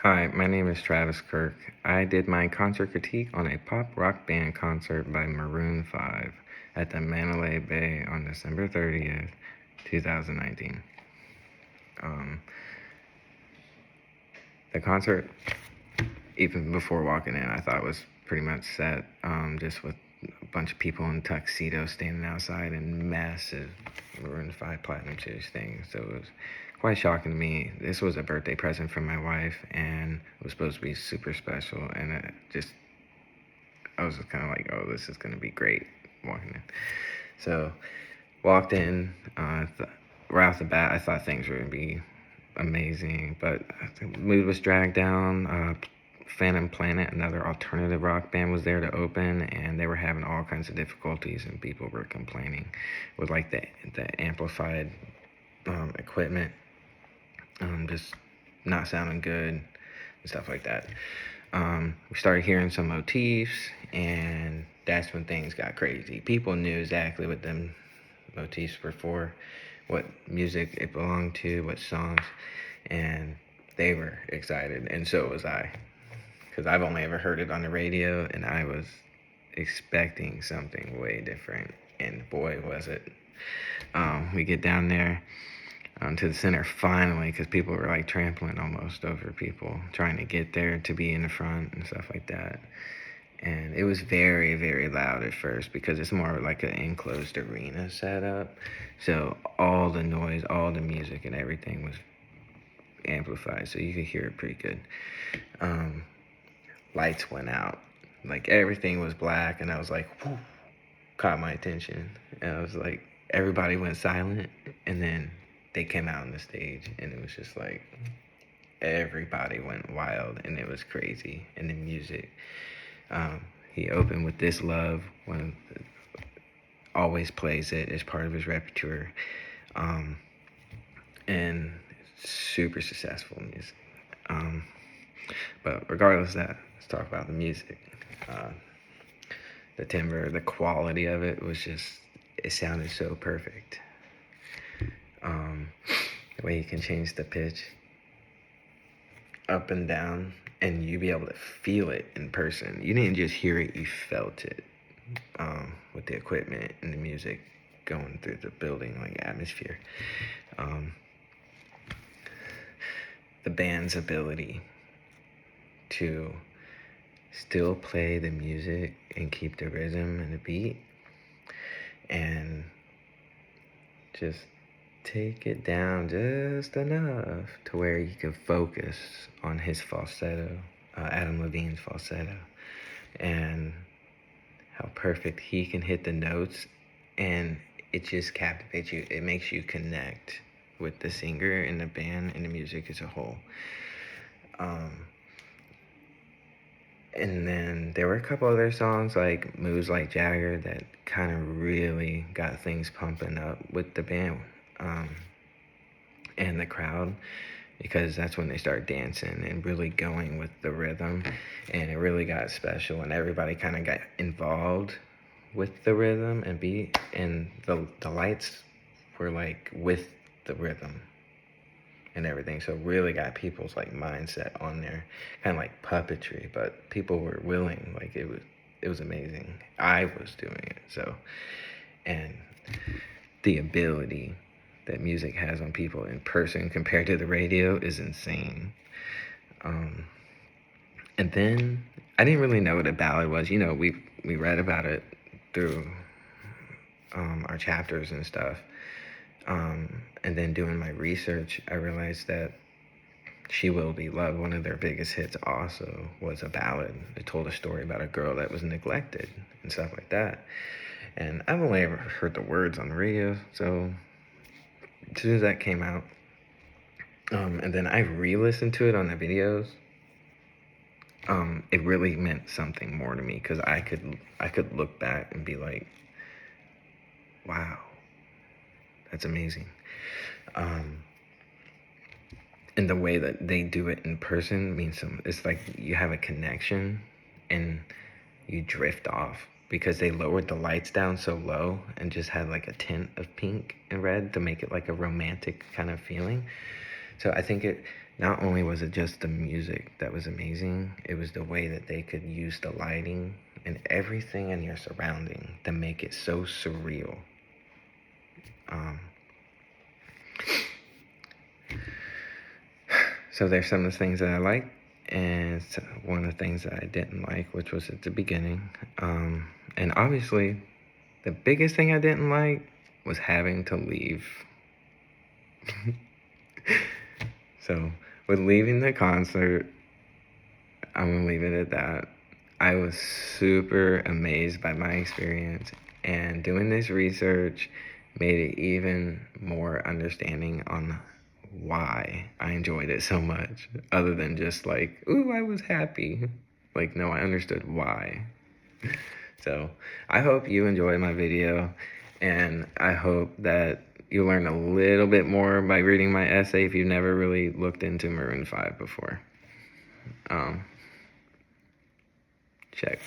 Hi, my name is Travis Kirk. I did my concert critique on a pop rock band concert by Maroon 5 at the Mandalay Bay on December 30th, 2019. Um, the concert, even before walking in, I thought was pretty much set, just with a bunch of people in tuxedos standing outside and massive Maroon 5 Platinum Series things. So it was quite shocking to me. This was a birthday present from my wife, and it was supposed to be super special, and I was just kind of like, oh, this is going to be great walking in. So, walked in, right off the bat, I thought things were going to be amazing, but the mood was dragged down. Phantom Planet, another alternative rock band, was there to open, and they were having all kinds of difficulties, and people were complaining with like the amplified equipment, just not sounding good and stuff like that. We started hearing some motifs, and that's when things got crazy. People knew exactly what them motifs were for, what music it belonged to, what songs, and they were excited, and so was I, because I've only ever heard it on the radio, and I was expecting something way different, and boy, was it. We get down there to the center finally, because people were like trampling almost over people trying to get there to be in the front and stuff like that. And it was very, very loud at first because it's more like an enclosed arena setup. So all the noise, all the music and everything was amplified, so you could hear it pretty good. Lights went out. Like everything was black, and I was like, whew, caught my attention. And I was like, everybody went silent, and then they came out on the stage, and it was just like everybody went wild, and it was crazy. And the music, he opened with This Love, one always plays it as part of his repertoire, and super successful music. But regardless of that, let's talk about the music. The timbre, the quality of it was just, it sounded so perfect. The way you can change the pitch up and down, and you be able to feel it in person. You didn't just hear it, you felt it, with the equipment and the music going through the building, like atmosphere. The band's ability to still play the music and keep the rhythm and the beat, and just take it down just enough to where you can focus on his falsetto, Adam Levine's falsetto, and how perfect he can hit the notes, and it just captivates you. It makes you connect with the singer and the band and the music as a whole. And then there were a couple other songs like Moves Like Jagger that kind of really got things pumping up with the band, and the crowd, because that's when they start dancing and really going with the rhythm, and it really got special, and everybody kind of got involved with the rhythm and beat, and the lights were like with the rhythm and everything, so really got people's like mindset on there, kind of like puppetry, but people were willing. Like it was amazing. I was doing it. So, and the ability that music has on people in person compared to the radio is insane. And then I didn't really know what a ballad was. You know, we read about it through our chapters and stuff. And then doing my research, I realized that She Will Be Loved, one of their biggest hits, also was a ballad. It told a story about a girl that was neglected and stuff like that. And I've only ever heard the words on the radio, so as soon as that came out, and then I re-listened to it on the videos, it really meant something more to me, because I could look back and be like, wow, that's amazing. And the way that they do it in person means it's like you have a connection and you drift off, because they lowered the lights down so low and just had like a tint of pink and red to make it like a romantic kind of feeling. So I think it not only was it just the music that was amazing, it was the way that they could use the lighting and everything in your surrounding to make it so surreal. So there's some of the things that I liked, and one of the things that I didn't like, which was at the beginning. And obviously, the biggest thing I didn't like was having to leave. So, with leaving the concert, I'm gonna leave it at that. I was super amazed by my experience, and doing this research made it even more understanding on why I enjoyed it so much, other than just like, ooh, I was happy. Like, no, I understood why. So, I hope you enjoy my video, and I hope that you learn a little bit more by reading my essay if you've never really looked into Maroon 5 before. Check.